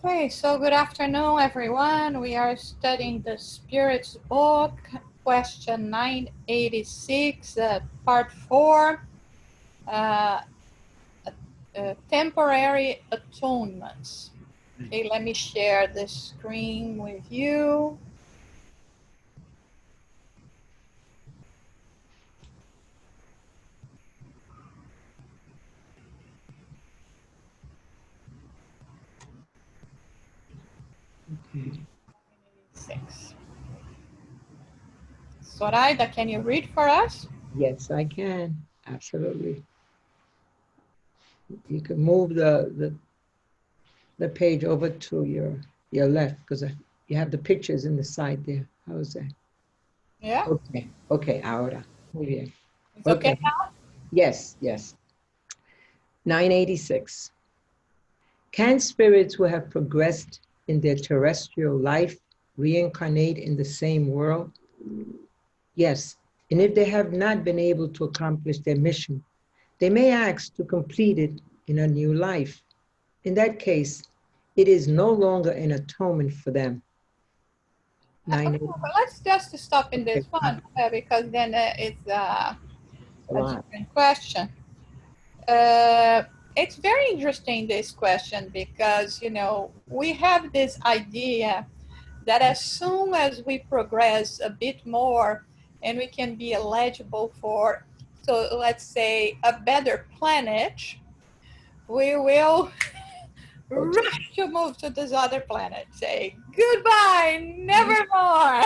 Okay, so good afternoon, everyone. We are studying the Spirit's book, question 986, part 4, uh, Temporary Atonements. Okay, let me share the screen with you. Okay. 6. Zoraida, can you read for us? Yes, I can. Absolutely. You can move the page over to your left because you have the pictures in the side there. How's that? Yeah, Okay. Okay, ahora. Muy bien. it's okay Okay. now? Yes, yes. 986. Can spirits who have progressed in their terrestrial life reincarnate in the same world? Yes. And if they have not been able to accomplish their mission, they may ask to complete it in a new life. In that case, it is no longer an atonement for them. Okay, 980. but let's just stop in this Okay. one because then it's A a lot. different question. Uh, it's very interesting, this question, because, we have this idea that as soon as we progress a bit more and we can be eligible for, so let's say, a better planet, we will rush to move to this other planet, say goodbye, never more.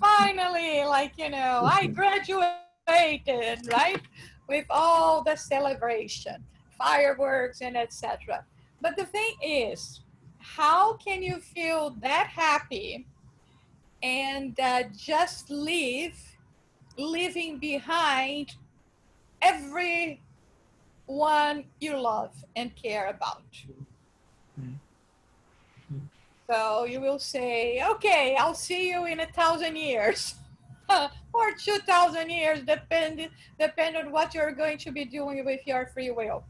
Finally, I graduated, right? With all the celebration, fireworks, and etc. But the thing is, how can you feel that happy and just leaving behind everyone you love and care about? So you will say, okay, I'll see you in 1,000 years. Or 2,000 years, depend on what you're going to be doing with your free will.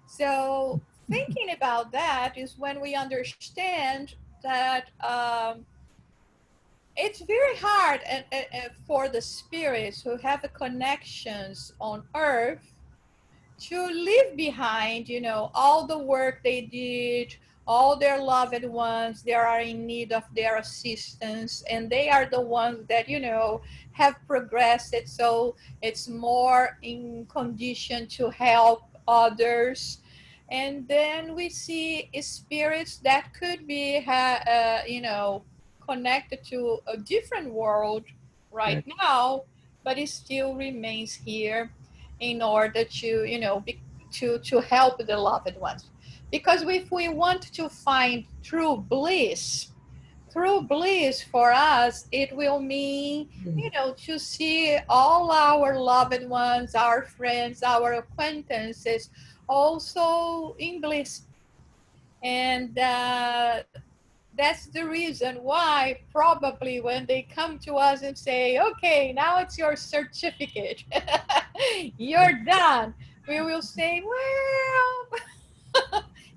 So thinking about that is when we understand that it's very hard for the spirits who have the connections on earth to leave behind, all the work they did, all their loved ones. They are in need of their assistance, and they are the ones that, have progressed. So it's more in condition to help others. And then we see spirits that could be, connected to a different world right Right. now, but it still remains here in order to, to help the loved ones. Because if we want to find true bliss for us, it will mean, to see all our loved ones, our friends, our acquaintances also in bliss. And that's the reason why probably when they come to us and say, okay, now it's your certificate, you're done, we will say, well,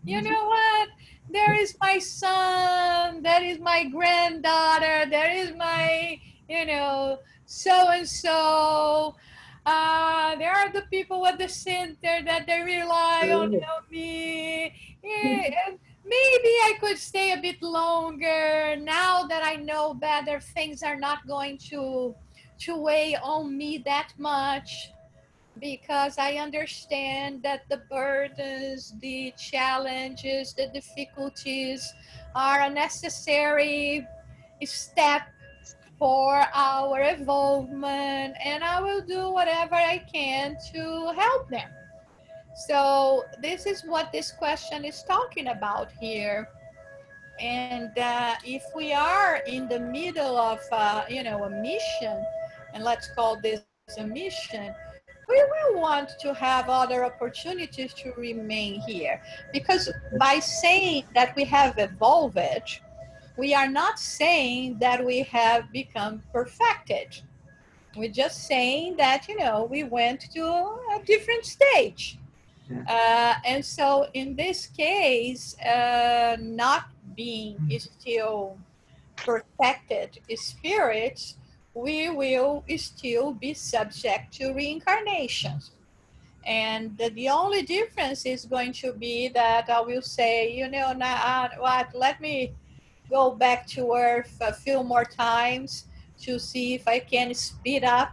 you know what? There is my son, that is my granddaughter, there is my, so and so. There are the people at the center that they rely on me. Yeah, and maybe I could stay a bit longer now that I know better. Things are not going to weigh on me that much, because I understand that the burdens, the challenges, the difficulties are a necessary step for our involvement, and I will do whatever I can to help them. So this is what this question is talking about here. And if we are in the middle of, a mission, and let's call this a mission, we will want to have other opportunities to remain here. Because by saying that we have evolved, we are not saying that we have become perfected. We're just saying that, we went to a different stage. Yeah. And so in this case, not being still perfected spirits, we will still be subject to reincarnations. And the only difference is going to be that I will say, what, let me go back to Earth a few more times to see if I can speed up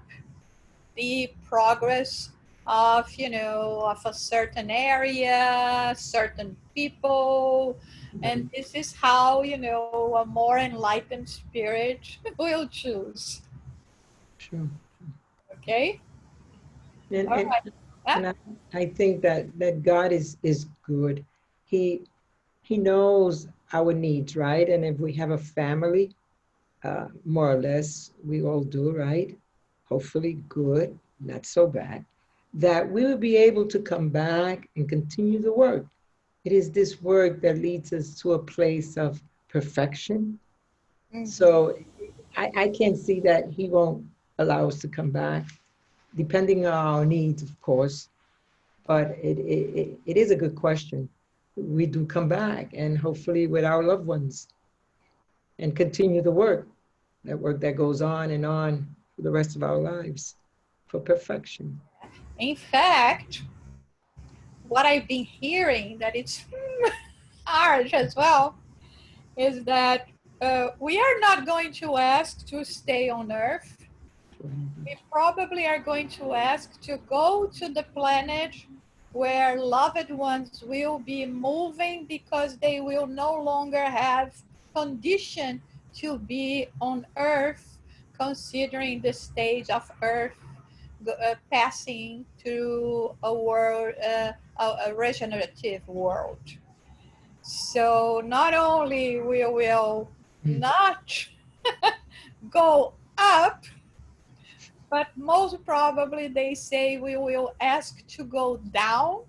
the progress of, of a certain area, certain people. And this is how, a more enlightened spirit will choose. True. Okay? And All and right. Huh? and I think that God is good. He He knows our needs, right? And if we have a family, more or less, we all do, right? Hopefully, good, not so bad, that we will be able to come back and continue the work. It is this work that leads us to a place of perfection. Mm-hmm. So I can't see that He won't allow us to come back, depending on our needs, of course. But it is a good question. We do come back, and hopefully with our loved ones, and continue the work, that work that goes on and on for the rest of our lives for perfection. In fact, what I've been hearing that it's harsh as well is that we are not going to ask to stay on Earth. We probably are going to ask to go to the planet where loved ones will be moving because they will no longer have condition to be on Earth, considering the stage of Earth passing to a world, a regenerative world. So not only we will Mm. not go up, but most probably they say we will ask to go down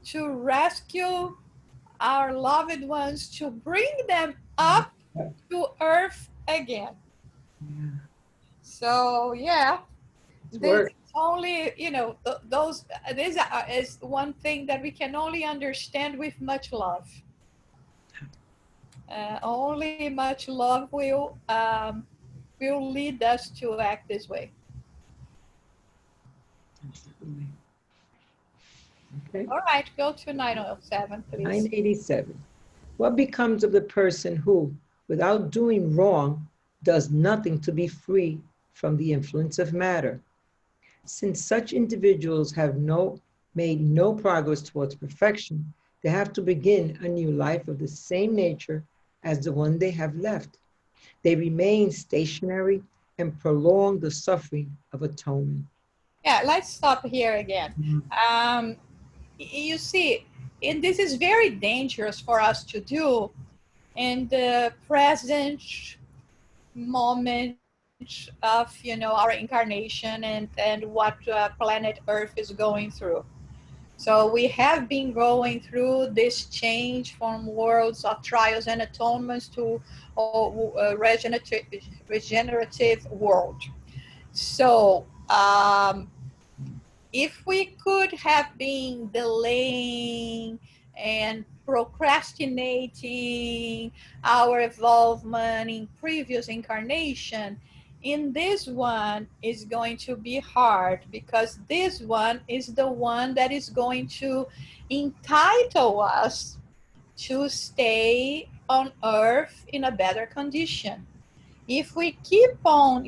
to rescue our loved ones, to bring them up Yeah. to earth again. Yeah. So yeah, It's this is work. only, those, this is one thing that we can only understand with much love. Only much love will lead us to act this way. Absolutely. Okay. All right, go to 907, please. 987. What becomes of the person who, without doing wrong, does nothing to be free from the influence of matter? Since such individuals have made no progress towards perfection, they have to begin a new life of the same nature as the one they have left. They remain stationary and prolong the suffering of atonement. Yeah, let's stop here again. Um, you see, and this is very dangerous for us to do in the present moment of, our incarnation and what planet Earth is going through. So we have been going through this change from worlds of trials and atonements to a regenerative world. So if we could have been delaying and procrastinating our involvement in previous incarnation, in this one is going to be hard because this one is the one that is going to entitle us to stay on earth in a better condition. If we keep on,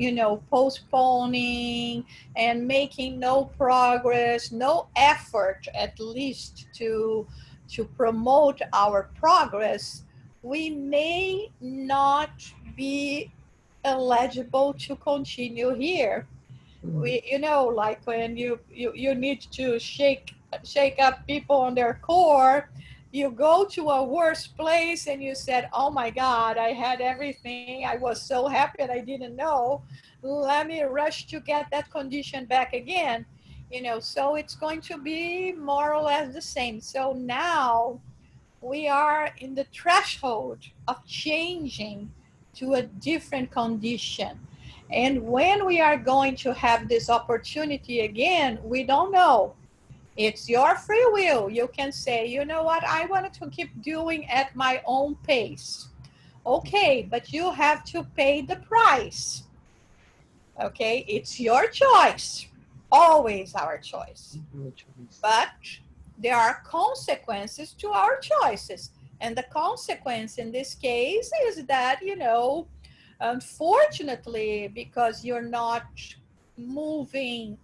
postponing and making no progress, no effort at least to promote our progress, we may not be eligible to continue here. Mm. Like when you need to shake up people on their core, you go to a worse place and you said, oh my god, I had everything, I was so happy and I didn't know, let me rush to get that condition back again. So it's going to be more or less the same. So now we are in the threshold of changing to a different condition. And when we are going to have this opportunity again, we don't know. It's your free will. You can say, you know what, I wanted to keep doing at my own pace. Okay, but you have to pay the price. Okay, it's your choice. Always our choice. No choice. But there are consequences to our choices. And the consequence in this case is that, unfortunately, because you're not moving,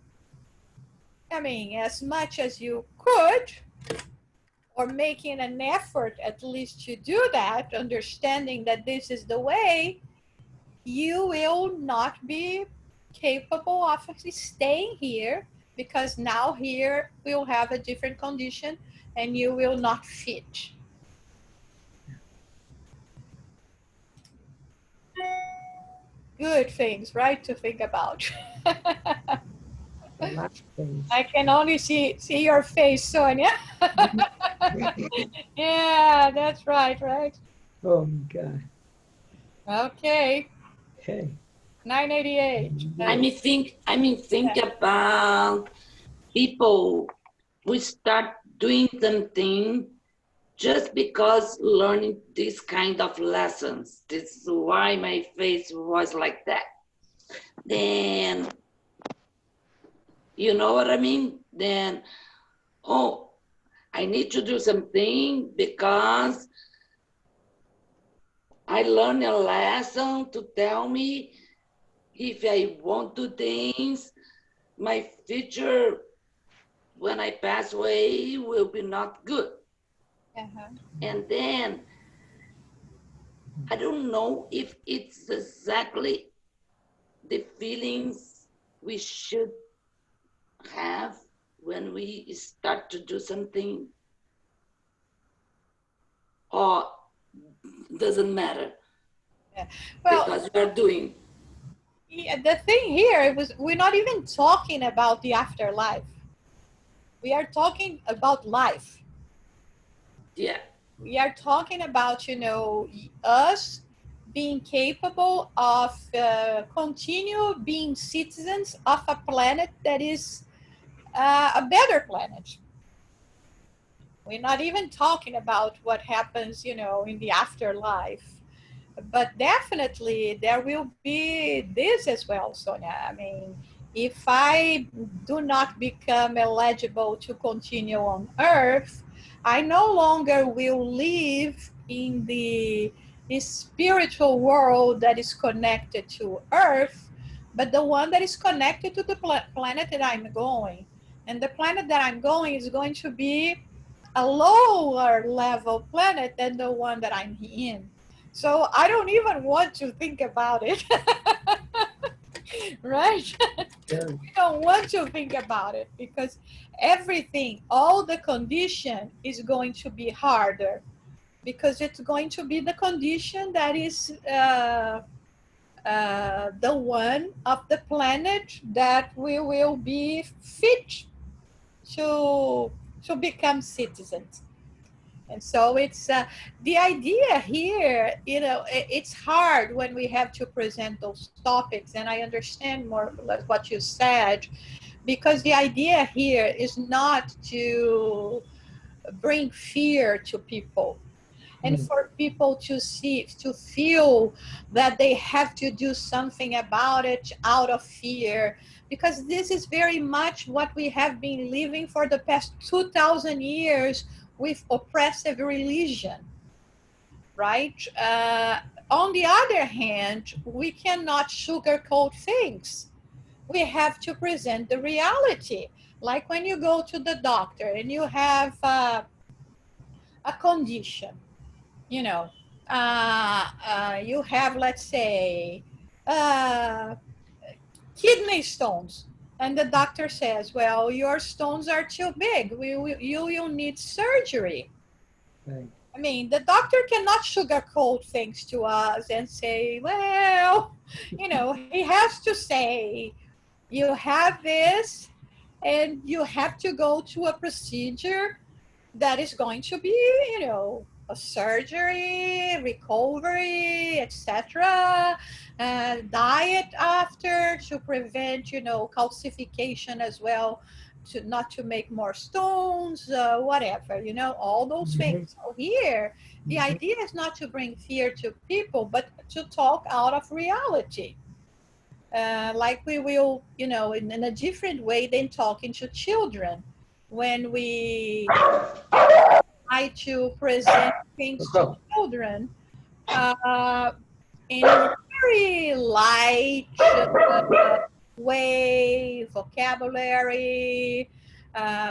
I mean, as much as you could, or making an effort at least to do that, understanding that this is the way, you will not be capable of actually staying here, because now here we'll have a different condition and you will not fit. Good things, right, to think about. A lot of things. I can only see your face, Sonia. Yeah, that's right, right. Oh my God. Okay, Okay. 988. I Yeah. mean, think about people who start doing something just because learning this kind of lessons. This is why my face was like that. Then, you know what I mean? Then, oh, I need to do something because I learned a lesson to tell me if I won't do things, my future when I pass away will be not good. Uh-huh. And then I don't know if it's exactly the feelings we should have when we start to do something, or doesn't matter Yeah. Well, because we are doing. yeah, the thing here was we're not even talking about the afterlife. We are talking about life. Yeah, We are talking about, us being capable of continue being citizens of a planet that is a better planet. We're not even talking about what happens, in the afterlife. But definitely there will be this as well, Sonia. I mean, if I do not become eligible to continue on Earth, I no longer will live in the spiritual world that is connected to Earth, but the one that is connected to the planet that I'm going. And the planet that I'm going is going to be a lower level planet than the one that I'm in. So I don't even want to think about it. Right? Yeah. We don't want to think about it because everything, all the condition is going to be harder, because it's going to be the condition that is the one of the planet that we will be fit to become citizens. And so it's the idea here, it's hard when we have to present those topics. And I understand more like what you said, because the idea here is not to bring fear to people and Mm. for people to feel that they have to do something about it out of fear, because this is very much what we have been living for the past 2000 years with oppressive religion, right? On the other hand, we cannot sugarcoat things. We have to present the reality, like when you go to the doctor and you have a condition, you know, you have, let's say, uh, kidney stones. And the doctor says, well, your stones are too big. You will need surgery. Right. I mean, the doctor cannot sugarcoat things to us and say, well, he has to say, you have this and you have to go to a procedure that is going to be, a surgery, recovery, etc. Diet after to prevent, calcification as well. not to make more stones, whatever, all those things. Mhm. So here, the Mhm. idea is not to bring fear to people, but to talk out of reality. Like we will, in a different way than talking to children. When we try to present things to Go. children, uh, in a very light way, vocabulary.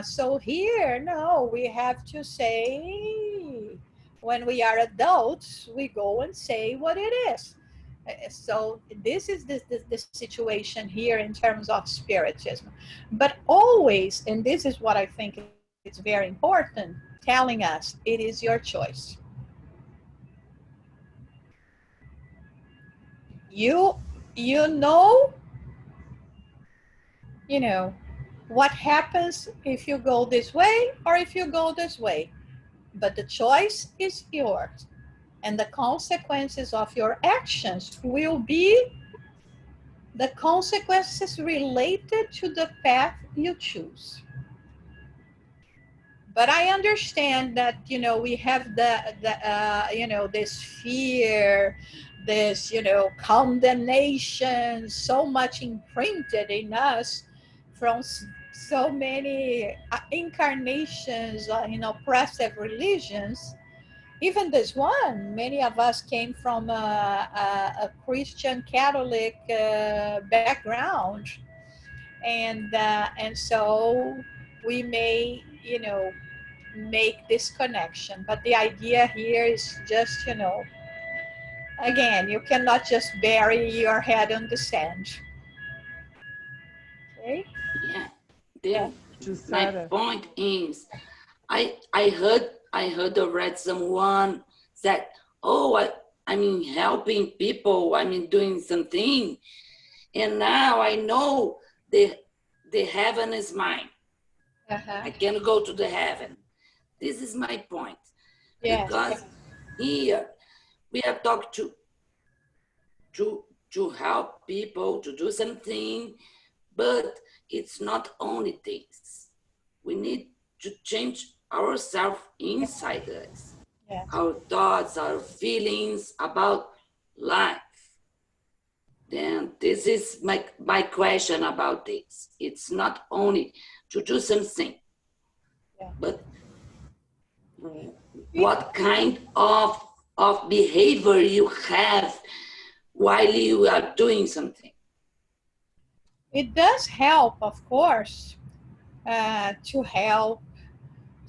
So here, no, we have to say, when we are adults, we go and say what it is. So this is the situation here in terms of spiritism. But always, and this is what I think it's very important, telling us it is your choice. You you know you know what happens if you go this way or if you go this way, but the choice is yours, and the consequences of your actions will be the consequences related to the path you choose. But I understand that we have this fear, this condemnation so much imprinted in us from so many incarnations in oppressive religions. Even this one, many of us came from a Christian Catholic background, and so we may make this connection. But the idea here is just, again, you cannot just bury your head on the sand. Okay? Yeah. Yeah. Then To my Sarah. point is, I heard or read someone said, oh, I mean helping people, I mean doing something, and now I know the heaven is mine. Uh-huh. I can go to the heaven. This is my point, Yes. because here we are talking to to help people to do something, but it's not only this. We need to change ourselves inside us, Yes. our thoughts, our feelings about life. Then this is my question about this. It's not only to do something, Yeah. but It, what kind of behavior you have while you are doing something. it does help, of course, to help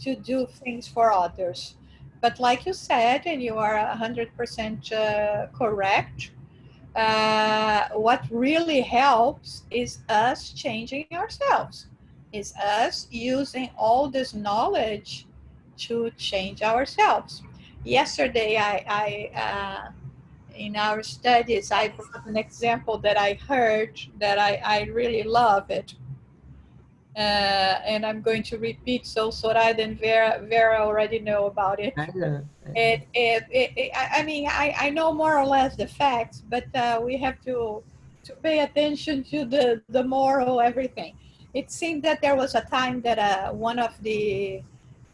to do things for others. But like you said, and you are 100% correct, what really helps is us changing ourselves, is us using all this knowledge to change ourselves. Yesterday, in our studies, I brought an example that I heard that I really love it. And I'm going to repeat so Soraya and Vera already know about it. I know. I know. I mean, I know more or less the facts, but we have to pay attention to the moral, everything. It seemed that there was a time that one of the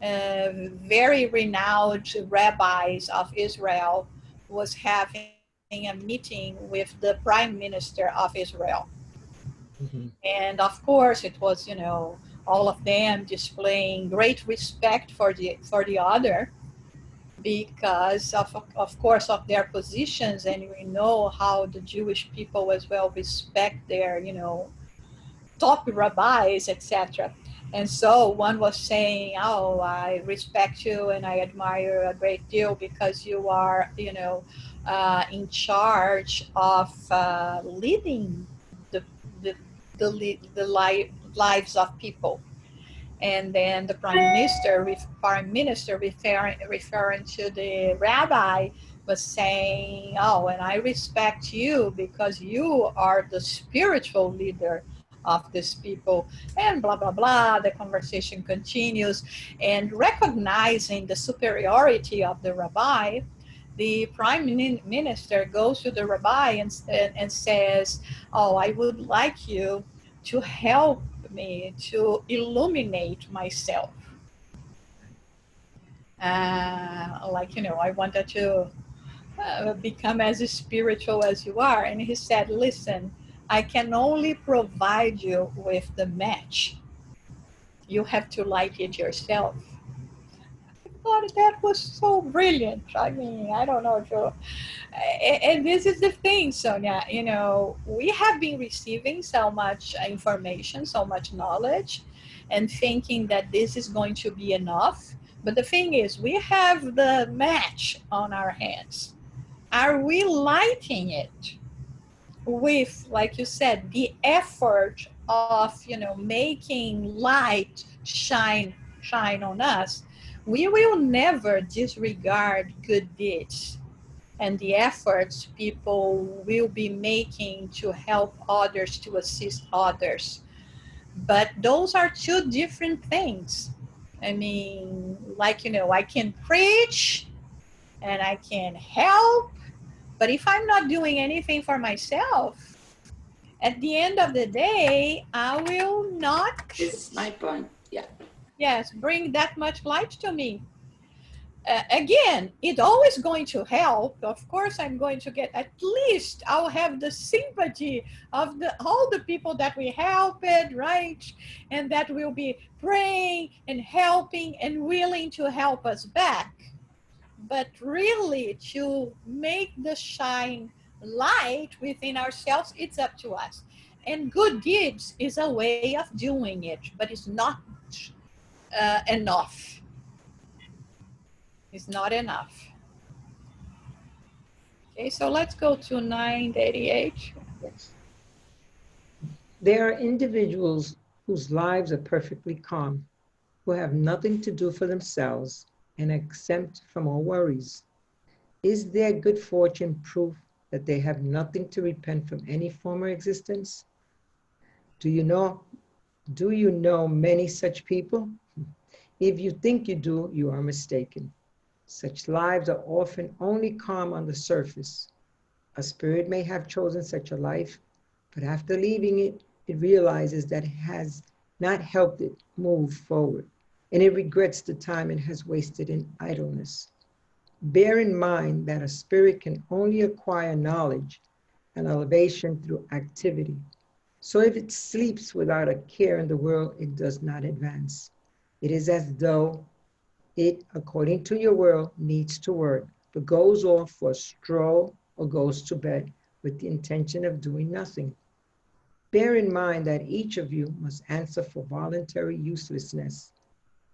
very renowned rabbis of Israel was having a meeting with the prime minister of Israel. Mhm. And of course, it was, all of them displaying great respect for the other, because of course of their positions, and we know how the Jewish people as well respect their top rabbis, etc. And so one was saying, oh, I respect you and I admire a great deal because you are in charge of leading the the lives of people. And then the prime minister referring to the rabbi was saying, oh, and I respect you because you are the spiritual leader of these people, and blah blah blah. The conversation continues, and recognizing the superiority of the rabbi, the prime minister goes to the rabbi and says, oh, I would like you to help me to illuminate myself. Like, I wanted to become as spiritual as you are. And he said, listen, I can only provide you with the match. You have to light it yourself. I thought that was so brilliant. I mean, I don't know if you. And this is the thing, Sonia. We have been receiving so much information, so much knowledge, and thinking that this is going to be enough. But the thing is, we have the match on our hands. Are we lighting it with, like you said, the effort of making light shine on us? We will never disregard good deeds and the efforts people will be making to help others, to assist others. But those are two different things. I mean, like, I can preach and I can help, but if I'm not doing anything for myself, at the end of the day, I will not, This is my point. Yeah. yes, bring that much light to me. Again, it's always going to help. Of course, I'm going to get, at least I'll have the sympathy of all the people that we helped, right? And that will be praying and helping and willing to help us back. But really, to make the shine light within ourselves, it's up to us. And good deeds is a way of doing it, but it's not enough. It's not enough. Okay, so let's go to 988. Yes. There are individuals whose lives are perfectly calm, who have nothing to do for themselves and are exempt from all worries. Is their good fortune proof that they have nothing to repent from any former existence? Do you know many such people? If you think you do, you are mistaken. Such lives are often only calm on the surface. A spirit may have chosen such a life, but after leaving it, it realizes that it has not helped it move forward, and it regrets the time it has wasted in idleness. Bear in mind that a spirit can only acquire knowledge and elevation through activity. So if it sleeps without a care in the world, it does not advance. It is as though it, according to your world, needs to work, but goes off for a stroll or goes to bed with the intention of doing nothing. Bear in mind that each of you must answer for voluntary uselessness,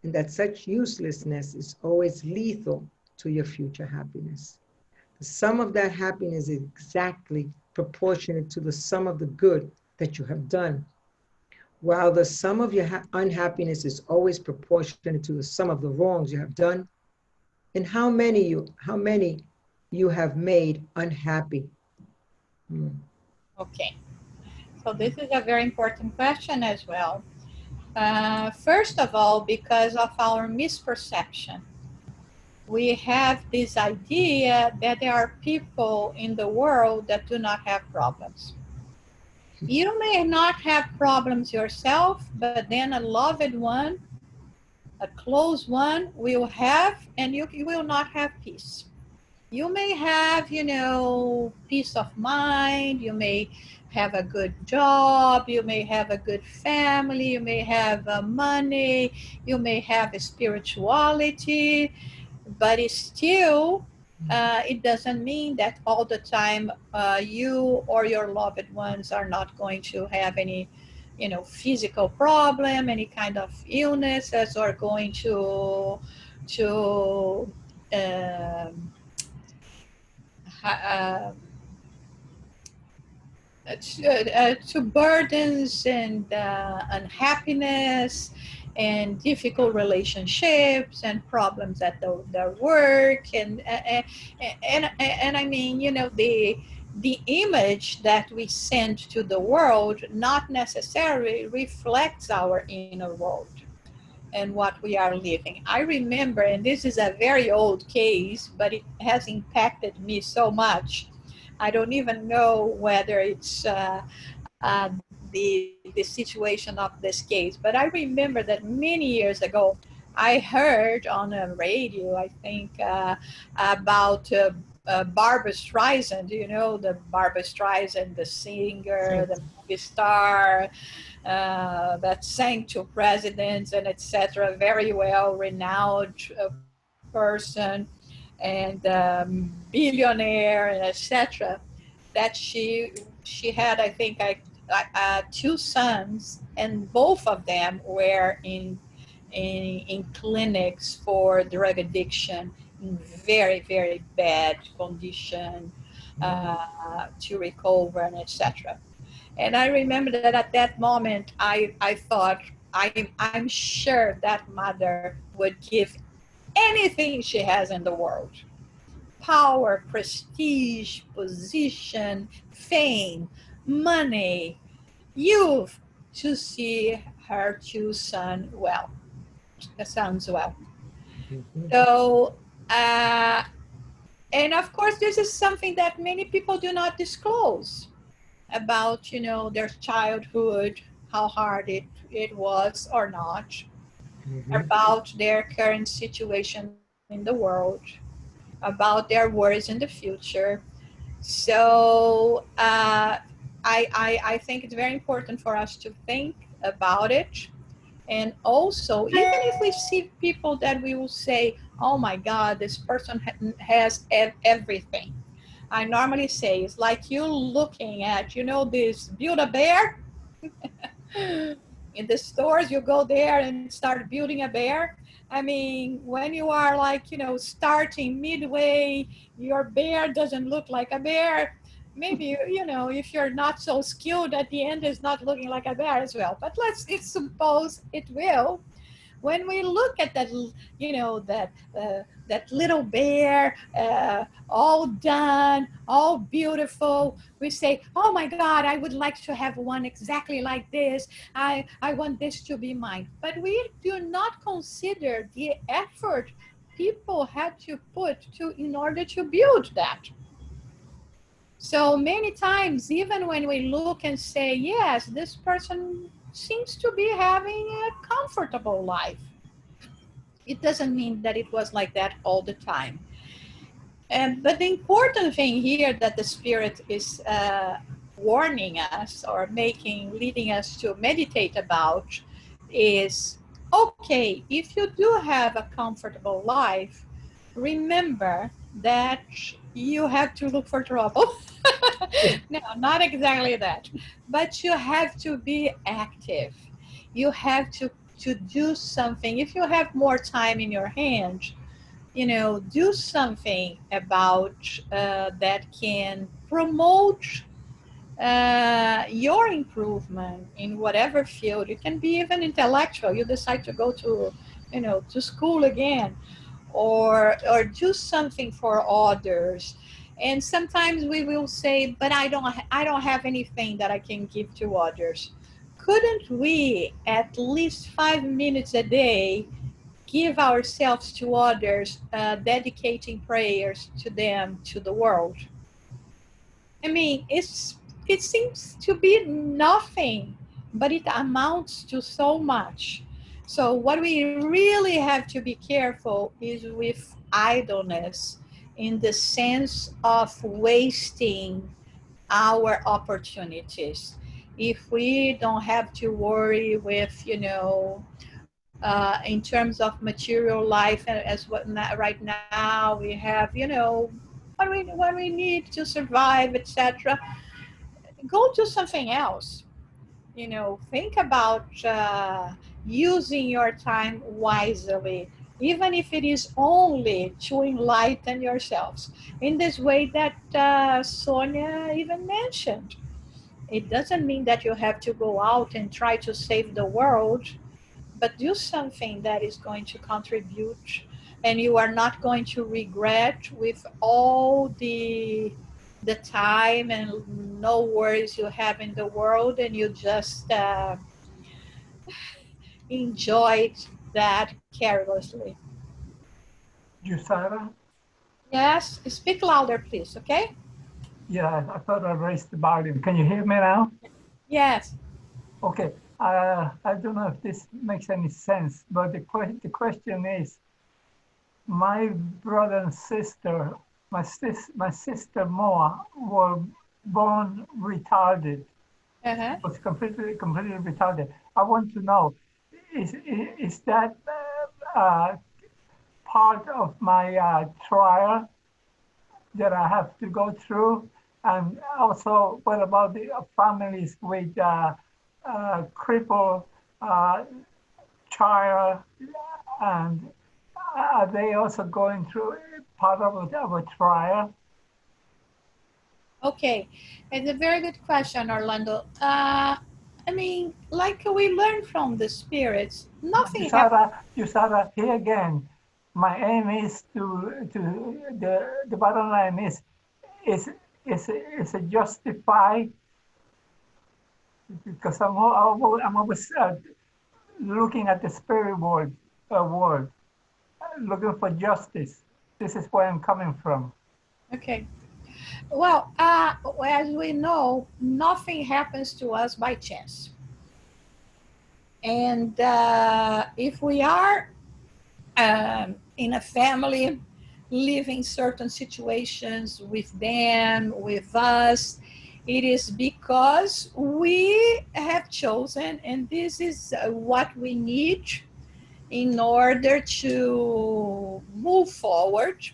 and that such uselessness is always lethal to your future happiness. The sum of that happiness is exactly proportionate to the sum of the good that you have done. While the sum of your unhappiness is always proportionate to the sum of the wrongs you have done, and how many you have made unhappy. Hmm. Okay, so this is a very important question as well. First of all, because of our misperception, we have this idea that there are people in the world that do not have problems. You may not have problems yourself, but then a loved one, a close one, will have, and you will not have peace. You may have, peace of mind. You may have a good job. You may have a good family. You may have money. You may have a spirituality, but it's still, it doesn't mean that all the time you or your loved ones are not going to have any, physical problem, any kind of illnesses, or going to um, ha- to burdens and unhappiness and difficult relationships and problems at their work and I mean, the image that we send to the world not necessarily reflects our inner world and what we are living. I remember, and this is a very old case, but it has impacted me so much. I don't even know whether it's the situation of this case, but I remember that many years ago, I heard on a radio, I think, about Barbara Streisand. You know, the Barbara Streisand, the singer, the movie star, that sang to presidents and etc. Very well renowned person and billionaire and etc. That she had, I think, two sons, and both of them were in clinics for drug addiction in very very bad condition to recover and etc. And I remember that at that moment, I thought, I'm sure that mother would give anything she has in the world: power, prestige, position, fame, money, youth, to see her two sons well. Mhm. So, uh, and of course, this is something that many people do not disclose about, their childhood, how hard it was or not, Mhm. about their current situation in the world, about their worries in the future. So I think it's very important for us to think about it. And also, even if we see people that we will say, oh my God, this person has everything. I normally say it's like you looking at, this Build a Bear in the stores. You go there and start building a bear. I mean, when you are like, starting midway, your bear doesn't look like a bear. Maybe, if you're not so skilled, at the end is not looking like a bear as well. But let's suppose it will. When we look at that, that little bear, all done, all beautiful, we say, oh my God, I would like to have one exactly like this. I want this to be mine. But we do not consider the effort people had to put to in order to build that. So many times, even when we look and say, yes, this person seems to be having a comfortable life, it doesn't mean that it was like that all the time. But the important thing here that the Spirit is warning us or leading us to meditate about is, okay, if you do have a comfortable life, remember that you have to look for trouble. No, not exactly that. But you have to be active. You have to do something. If you have more time in your hands, do something about that can promote your improvement in whatever field. It can be even intellectual. You decide to go to school again, or do something for others. And sometimes we will say, but I don't have anything that I can give to others. Couldn't we at least 5 minutes a day give ourselves to others, dedicating prayers to them, to the world? I mean, it seems to be nothing, but it amounts to so much. So what we really have to be careful is with idleness, in the sense of wasting our opportunities. If we don't have to worry with, in terms of material life, as right now we have, what we need to survive, etc. Go do something else. Think about using your time wisely, even if it is only to enlighten yourselves in this way that Sonia even mentioned. It doesn't mean that you have to go out and try to save the world, but do something that is going to contribute, and you are not going to regret with all the time and no worries you have in the world, and you just enjoyed that carelessly. Jusara? Yes, speak louder, please. Okay. Yeah, I thought I raised the volume. Can you hear me now? Yes. Okay, I don't know if this makes any sense, but the question is, my brother and sister, my sister Moa, were born retarded. Uh-huh. Was completely retarded. I want to know, is that part of my trial that I have to go through? And also, what about the families with crippled uh, child, and are they also going through part of a trial? Okay, it's a very good question, Orlando. I mean, like we learn from the spirits, nothing happens. Usada, here again, my aim is to the bottom line is is it justify, because I'm always looking at the spirit world, looking for justice. This is where I'm coming from. Okay. Well, as we know, nothing happens to us by chance. And if we are in a family, living certain situations with them, with us, it is because we have chosen, and this is what we need in order to move forward,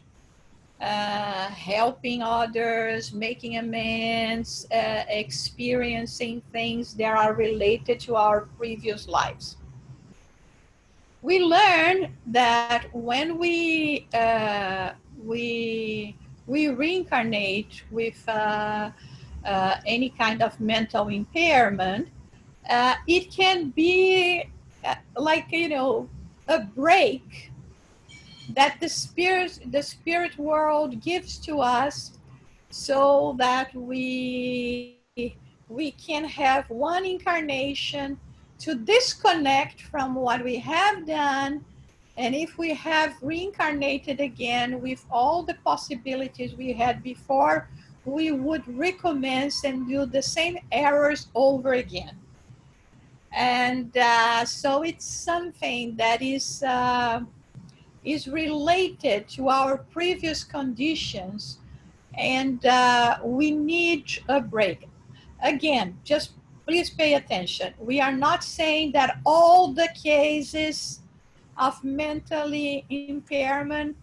helping others, making amends, experiencing things that are related to our previous lives. We learn that when we reincarnate with any kind of mental impairment, it can be like a break that the spirit world gives to us so that we can have one incarnation to disconnect from what we have done, and if we have reincarnated again with all the possibilities we had before, we would recommence and do the same errors over again. And so it's something that is related to our previous conditions, and we need a break. Again, just please pay attention. We are not saying that all the cases of mentally impairment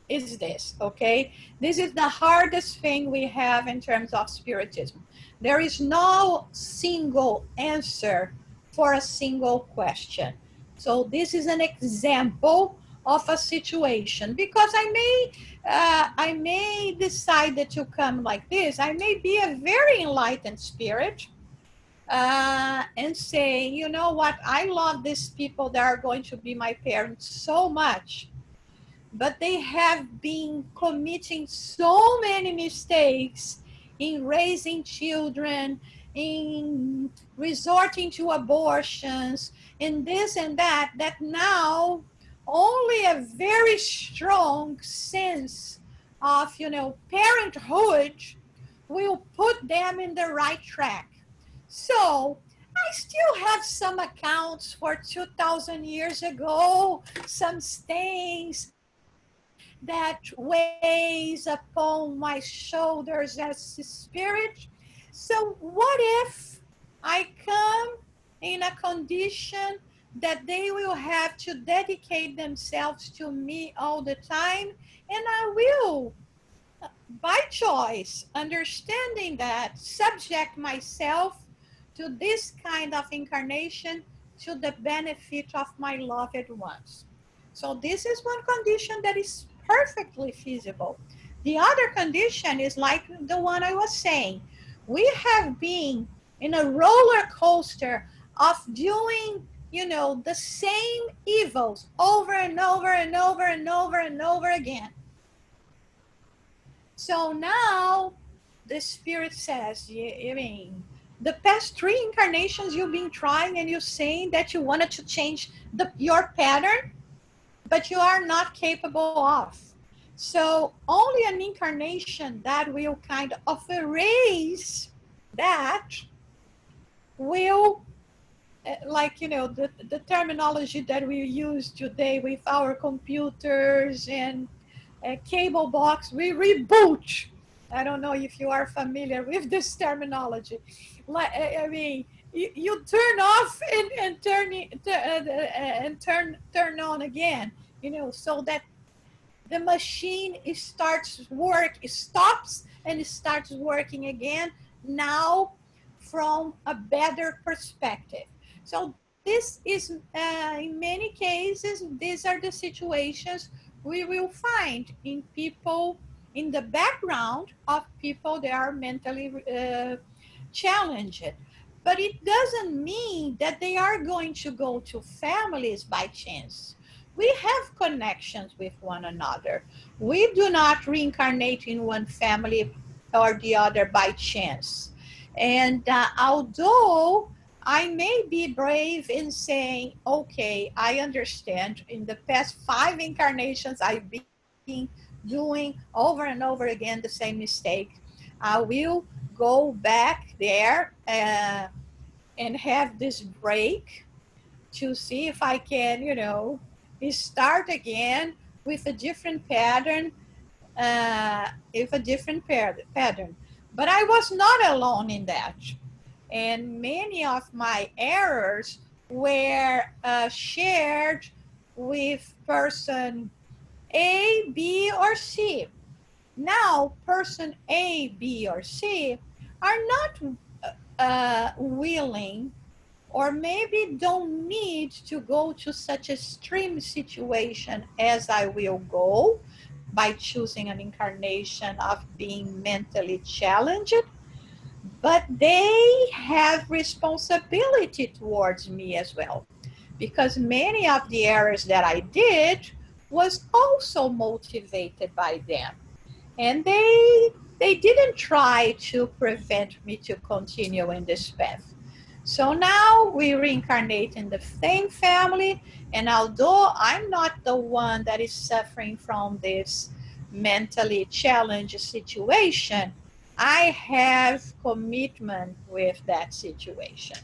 is this, okay? This is the hardest thing we have in terms of spiritism. There is no single answer for a single question. So this is an example of a situation, because I may decide to come like this. I may be a very enlightened spirit, and say, you know what, I love these people that are going to be my parents so much, but they have been committing so many mistakes in raising children, in resorting to abortions, and this and that, that now only a very strong sense of, parenthood will put them in the right track. So I still have some accounts for 2,000 years ago, some stains that weighs upon my shoulders as a spirit. So what if I come in a condition that they will have to dedicate themselves to me all the time, and I will, by choice, understanding that, subject myself to this kind of incarnation to the benefit of my loved ones. So, this is one condition that is perfectly feasible. The other condition is like the one I was saying. We have been in a roller coaster of doing, the same evils over and over and over and over and over again. So now the spirit says, I mean, the past three incarnations you've been trying, and you're saying that you wanted to change your pattern, but you are not capable of. So only an incarnation that will kind of erase that will like, the terminology that we use today with our computers and cable box, we reboot. I don't know if you are familiar with this terminology. Like, I mean, you turn off and turn on again, so that the machine it stops and it starts working again, now from a better perspective. So this is, in many cases, these are the situations we will find in people, in the background of people that are mentally challenged. But it doesn't mean that they are going to go to families by chance. We have connections with one another. We do not reincarnate in one family or the other by chance. And although I may be brave in saying, okay, I understand, in the past 5 incarnations, I've been doing over and over again the same mistake. I will go back there and have this break to see if I can, start again with a different pattern, with a different pattern. But I was not alone in that. And many of my errors were shared with person A, B, or C. Now, person A, B, or C are not willing, or maybe don't need to go to such extreme situation as I will go by choosing an incarnation of being mentally challenged, but they have responsibility towards me as well, because many of the errors that I did was also motivated by them, and they didn't try to prevent me to continue in this path. So now we reincarnate in the same family, and although I'm not the one that is suffering from this mentally challenged situation, I have commitment with that situation.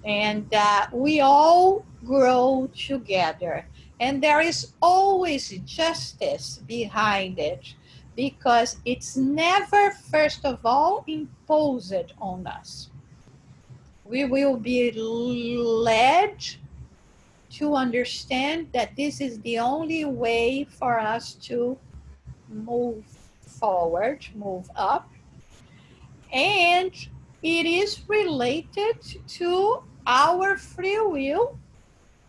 And we all grow together. And there is always justice behind it, because it's never, first of all, imposed on us. We will be led to understand that this is the only way for us to move forward, move up, and it is related to our free will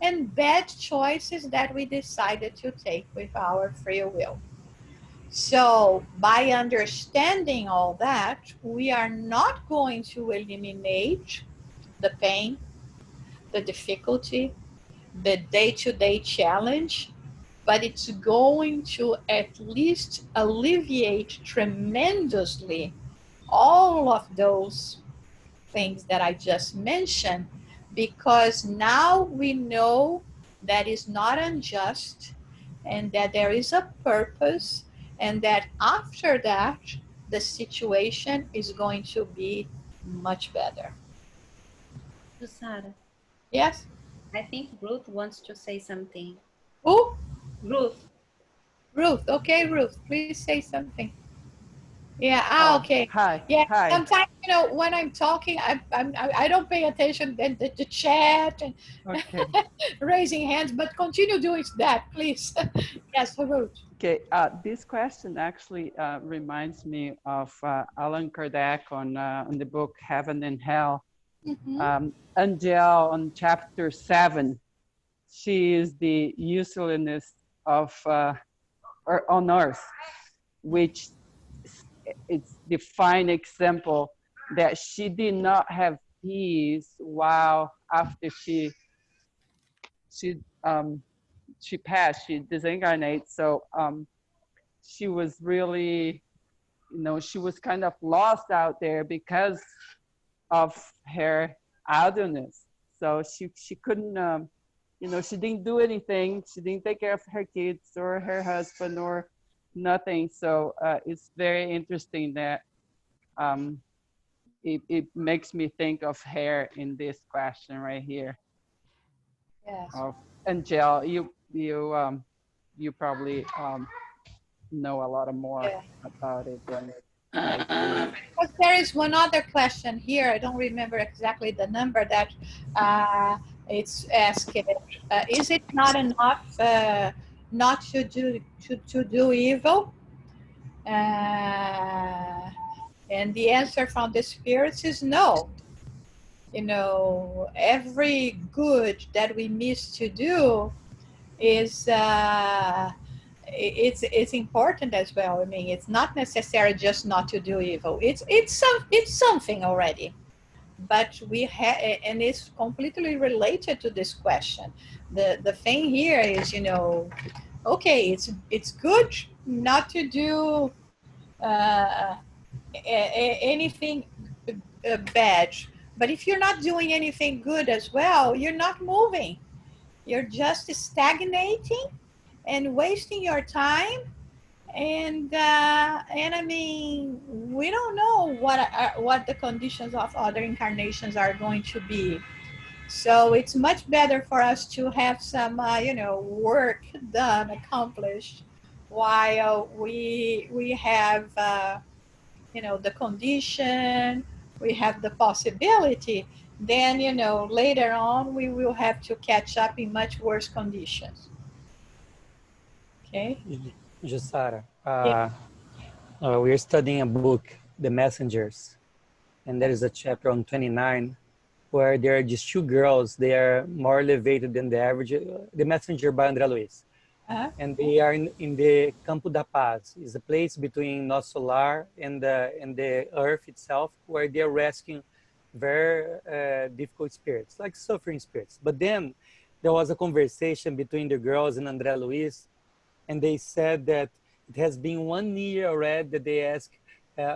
and bad choices that we decided to take with our free will. So, by understanding all that, we are not going to eliminate the pain, the difficulty, the day to day challenge, but it's going to at least alleviate tremendously all of those things that I just mentioned, because now we know that is not unjust, and that there is a purpose, and that after that, the situation is going to be much better. Susara, Yes? I think Ruth wants to say something. Who? Ruth. Ruth. Okay, Ruth, please say something. Yeah. Oh, Okay. hi, Yeah. hi. Sometimes, when I'm talking, I don't pay attention and the chat and Okay, raising hands, but continue doing that, please. Yes, Ruth. okay. This question actually reminds me of Allan Kardec on the book Heaven and Hell. Mm-hmm. Angel on chapter 7. She is the uselessness of on earth, which it's the fine example that she did not have peace while after she um, she passed, she disincarnated. So she was really, she was kind of lost out there because of her idleness. So she couldn't, she didn't do anything. She didn't take care of her kids or her husband or nothing. So it's very interesting that it makes me think of hair in this question right here. Yes. Of Angel, you probably know a lot more Yeah. about it than I do. Uh, But there is one other question here. I don't remember exactly the number that uh, it's asked. Is it not enough not to do evil? Uh, and the answer from the spirits is no. You know, every good that we miss to do is it's important as well. I mean, it's not necessary just not to do evil. It's something already, but we have, and it's completely related to this question. The thing here is, you know, okay, it's good not to do anything bad, but if you're not doing anything good as well, you're not moving. You're just stagnating and wasting your time. And I mean, we don't know what the conditions of other incarnations are going to be. So it's much better for us to have some, you know, work done, accomplished, while we have, you know, the condition, we have the possibility. Then, you know, later on we will have to catch up in much worse conditions. Okay. Jussara, Yeah. we are studying a book, The Messengers, and there is a chapter on 29 where there are just two girls. They are more elevated than the average. The Messenger by André Luiz. Uh-huh. And they are in the Campo da Paz. It's a place between Nosso Solar and the earth itself where they're rescuing very difficult spirits, like suffering spirits. But then there was a conversation between the girls and André Luiz, and they said that it has been 1 year already that they asked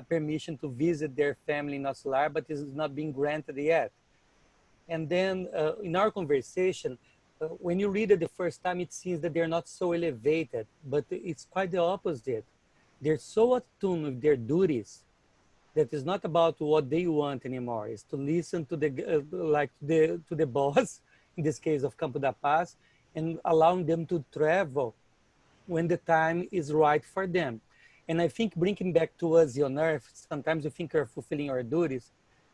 permission to visit their family in Nosso Lar, but it is not being granted yet. And then in our conversation, when you read it the first time, it seems that they're not so elevated, but it's quite the opposite. They're so attuned with their duties that it's not about what they want anymore. It's to listen to the to the boss, in this case of Campo da Paz, and allowing them to travel when the time is right for them. And I think bringing back to us on earth, sometimes we think we're fulfilling our duties,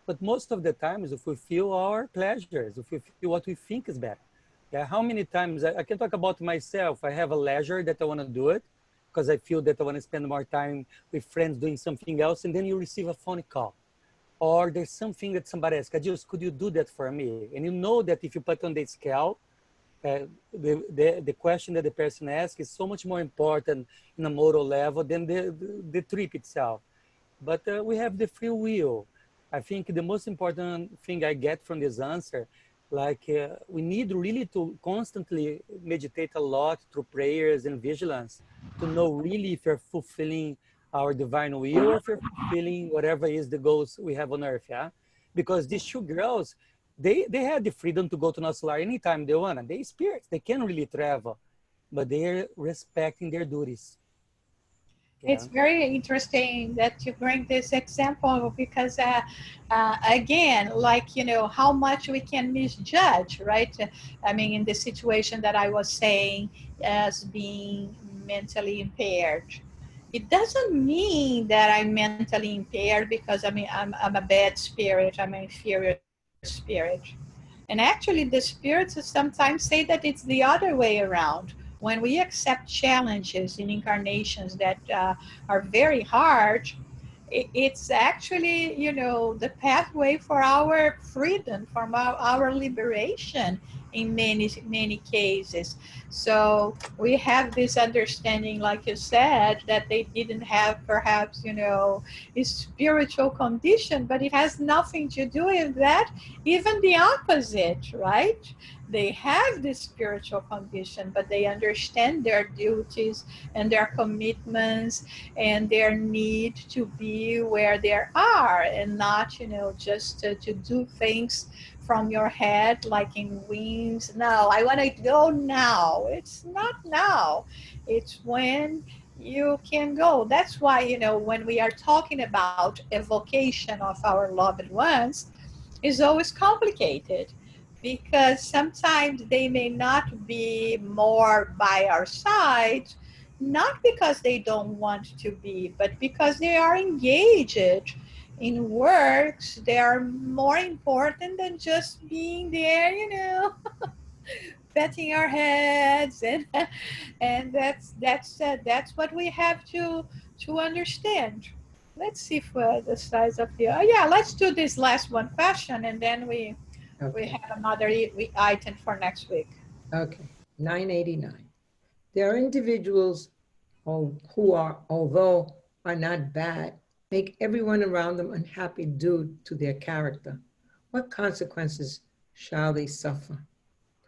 but most of the times we fulfill our pleasures, we fulfill what we think is better. Yeah, how many times I can talk about myself. I have a leisure that I want to do it because I feel that I want to spend more time with friends doing something else, and then you receive a phone call. Or there's something that somebody asks, Adios, could you do that for me? And you know that if you put on the scale, the question that the person asks is so much more important in a moral level than the trip itself. But we have the free will. I think the most important thing I get from this answer, like we need really to constantly meditate a lot through prayers and vigilance to know really if you're fulfilling our divine will or if you're fulfilling whatever is the goals we have on earth, yeah? Because these two girls, they had the freedom to go to Nasular anytime they want. They spirits, they can really travel, but they're respecting their duties. It's Yeah. very interesting that you bring this example because, again, like, you know, how much we can misjudge, right? I mean, in the situation that I was saying as being mentally impaired. It doesn't mean that I'm mentally impaired because I mean I'm a bad spirit, I'm an inferior spirit. And actually, the spirits sometimes say that it's the other way around. When we accept challenges in incarnations that are very hard, it's actually, you know, the pathway for our freedom, for our liberation in many cases. So we have this understanding, like you said, that they didn't have perhaps, you know, a spiritual condition, but it has nothing to do with that. Even the opposite, right? They have this spiritual condition, but they understand their duties and their commitments and their need to be where they are and not, you know, just to do things from your head like in wings. No, I want to go now. It's not now. It's when you can go. That's why, when we are talking about evocation of our loved ones, is always complicated, because sometimes they may not be more by our side, not because they don't want to be, but because they are engaged in works that are more important than just being there, petting our heads, and that's what we have to understand. Let's see if the size of the yeah, let's do this last one question, and then we Okay. have another item for next week. Okay. 989. There are individuals who are, although are not bad, make everyone around them unhappy due to their character. What consequences shall they suffer?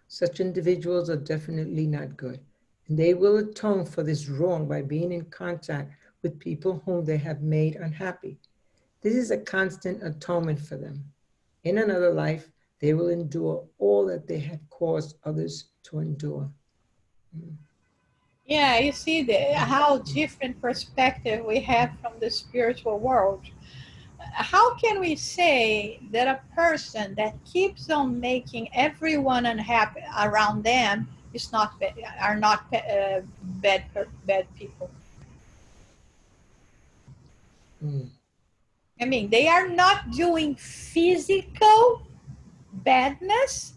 Such individuals are definitely not good, and they will atone for this wrong by being in contact with people whom they have made unhappy. This is a constant atonement for them. In another life, they will endure all that they had caused others to endure. Mm. Yeah, you see how different perspective we have from the spiritual world. How can we say that a person that keeps on making everyone unhappy around them is not are not bad people? Mm. I mean, they are not doing physical badness,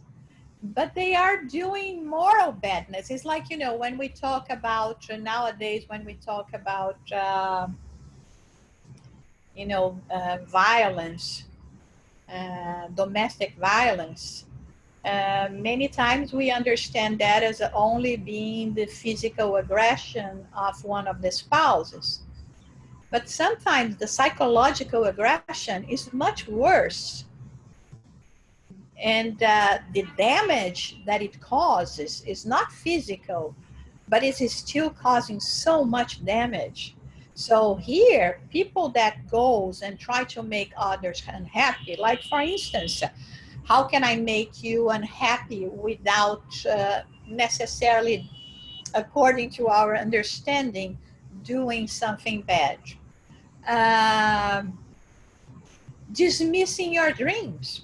but they are doing moral badness. It's like, when we talk about nowadays, when we talk about violence, domestic violence. Many times we understand that as only being the physical aggression of one of the spouses. But sometimes the psychological aggression is much worse. And the damage that it causes is not physical, but it is still causing so much damage. So here, people that goes and try to make others unhappy, like for instance, how can I make you unhappy without necessarily, according to our understanding, doing something bad? Um, Dismissing your dreams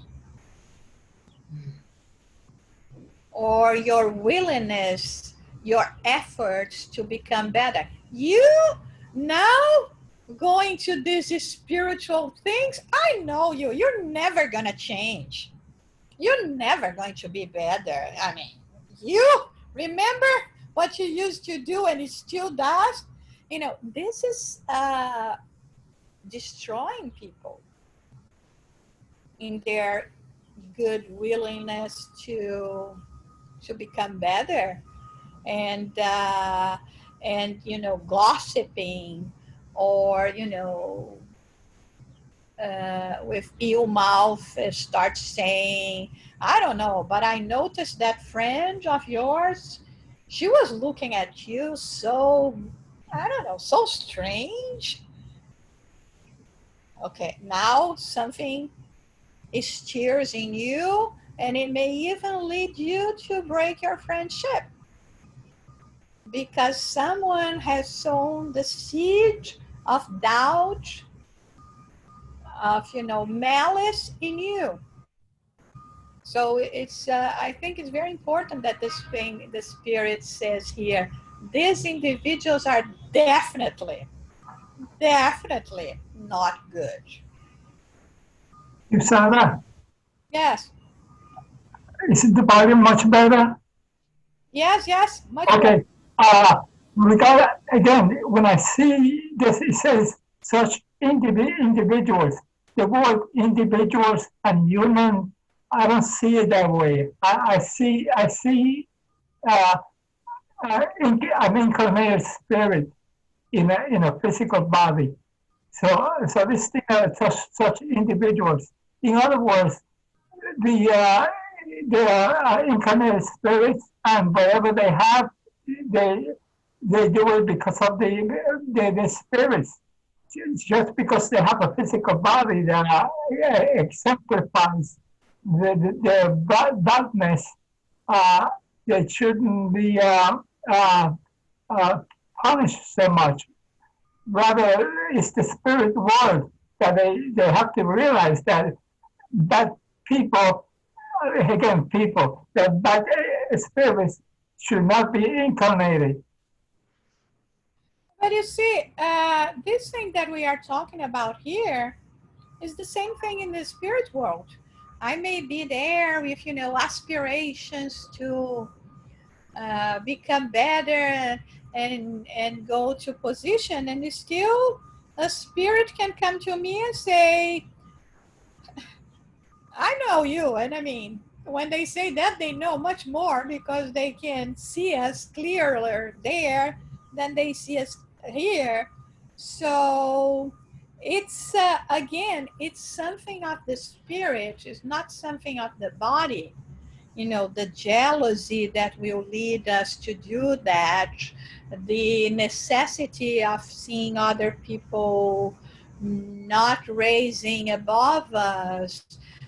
or your willingness, your efforts to become better. You now going to these spiritual things, I know you. You're never going to change. You're never going to be better. I mean, you remember what you used to do and it still does? This is destroying people in their good willingness to become better, and gossiping, or with ill mouth start saying, I don't know, but I noticed that friend of yours, she was looking at you so, I don't know, so strange. Okay, now something is tears in you, and it may even lead you to break your friendship because someone has sown the seed of doubt, of malice in you. So I think it's very important that this thing the Spirit says here, these individuals are definitely not good. Sarah, Yes, is the volume much better? yes, much better. Okay. Again, when I see this, it says such individuals. The word individuals and human, I don't see it that way. I see uh, an incarnate spirit in a physical body. So these things are such individuals. In other words, the they are incarnate spirits, and whatever they have, they they do it because of the spirits. Just because they have a physical body that exemplifies their darkness, uh, they shouldn't be uh, punished so much. Rather, it's the spirit world that they have to realize that people, again, people, that spirits should not be incarnated. But you see, this thing that we are talking about here is the same thing in the spirit world. I may be there with, aspirations to become better and go to position, and still a spirit can come to me and say, I know you. And I mean, when they say that, they know much more because they can see us clearer there than they see us here. So it's, again, it's something of the spirit, it's not something of the body. The jealousy that will lead us to do that, the necessity of seeing other people not raising above us,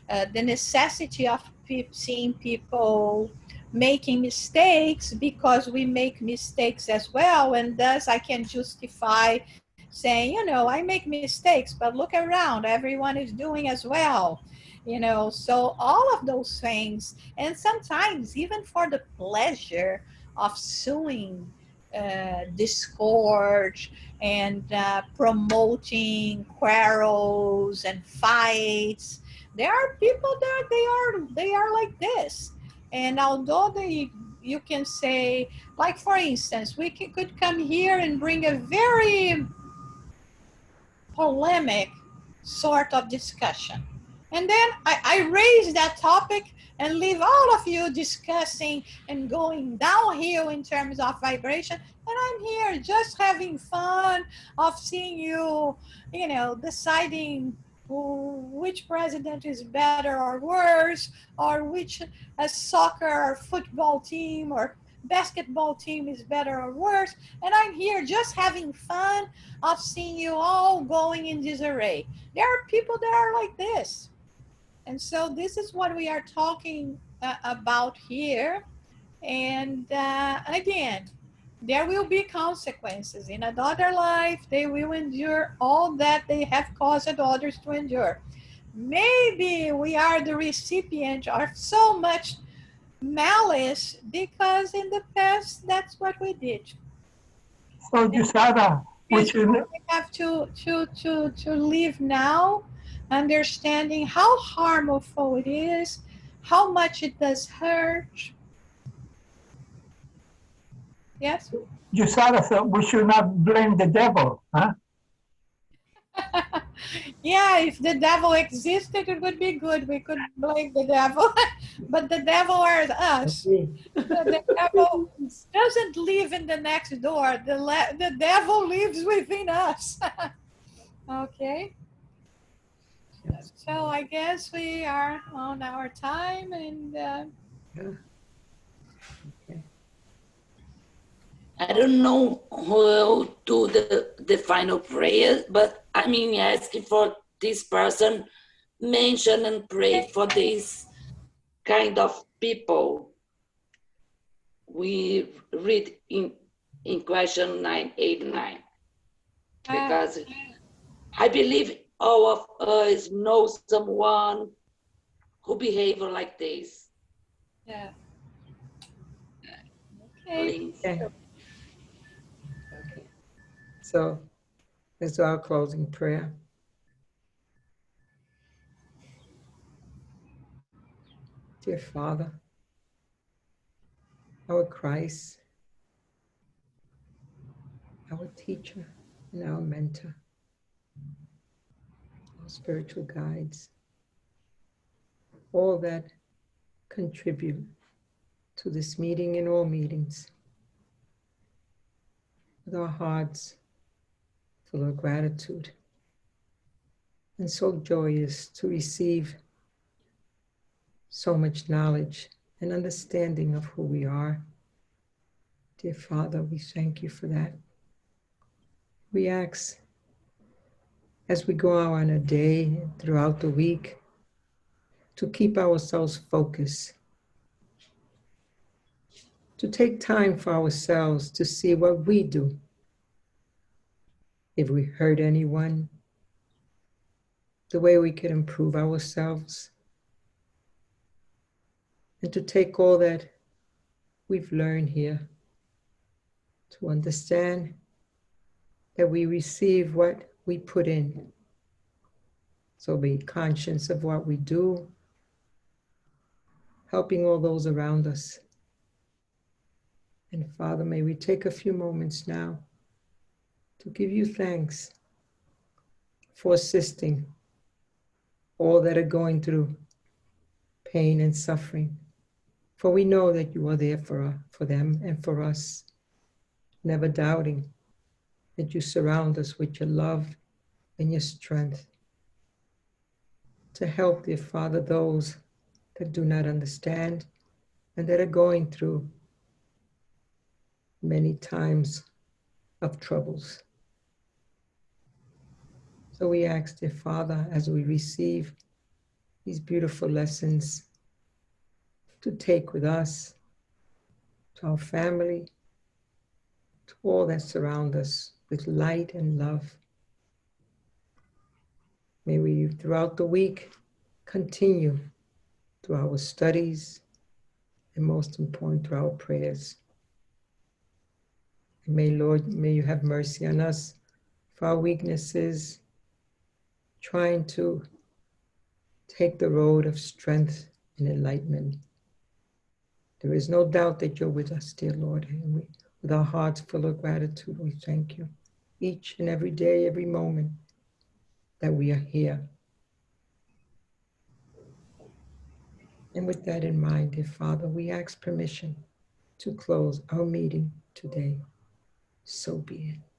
the necessity of seeing people making mistakes because we make mistakes as well. And thus I can justify saying, I make mistakes, but look around, everyone is doing as well. So all of those things, and sometimes even for the pleasure of sowing discord and promoting quarrels and fights. There are people that they are like this, and although you can say, like for instance, we could come here and bring a very polemic sort of discussion. And then I raise that topic and leave all of you discussing and going downhill in terms of vibration. And I'm here just having fun of seeing you, deciding which president is better or worse, or which soccer or football team or basketball team is better or worse. And I'm here just having fun of seeing you all going in disarray. There are people that are like this. And so this is what we are talking about here. And again, there will be consequences. In another life, they will endure all that they have caused others to endure. Maybe we are the recipient of so much malice because in the past, that's what we did. So, Jusada, we Is should, what we have to live now, understanding how harmful it is, how much it does hurt. Yes? Jusada, so we should not blame the devil, huh? Yeah, if the devil existed, it would be good. We could blame the devil. But the devil are us. The devil doesn't live in the next door. The devil lives within us. Okay. So I guess we are on our time, and Yeah. Okay. I don't know who will do the final prayer, but I mean, asking for this person, mention and pray for this kind of people. We read in question 989, because I believe all of us know someone who behave like this. yeah. Okay. Please. Okay. Okay. So let's do our closing prayer. Dear Father, our Christ, our teacher and our mentor, our spiritual guides, all that contribute to this meeting and all meetings, with our hearts full of gratitude and so joyous to receive so much knowledge and understanding of who we are. Dear Father, we thank you for that. We ask, as we go out on a day throughout the week, to keep ourselves focused, to take time for ourselves to see what we do if we hurt anyone, the way we can improve ourselves, and to take all that we've learned here to understand that we receive what we put in. So be conscious of what we do, helping all those around us. And Father, may we take a few moments now to give you thanks for assisting all that are going through pain and suffering. For we know that you are there for them and for us, never doubting that you surround us with your love and your strength to help, dear Father, those that do not understand and that are going through many times of troubles. So we ask, dear Father, as we receive these beautiful lessons to take with us, to our family, to all that surround us with light and love. May we, throughout the week, continue through our studies and most important, through our prayers. And may, Lord, may you have mercy on us for our weaknesses, trying to take the road of strength and enlightenment. There is no doubt that you're with us, dear Lord, and we, with our hearts full of gratitude, we thank you each and every day, every moment that we are here. And with that in mind, dear Father, we ask permission to close our meeting today. So be it.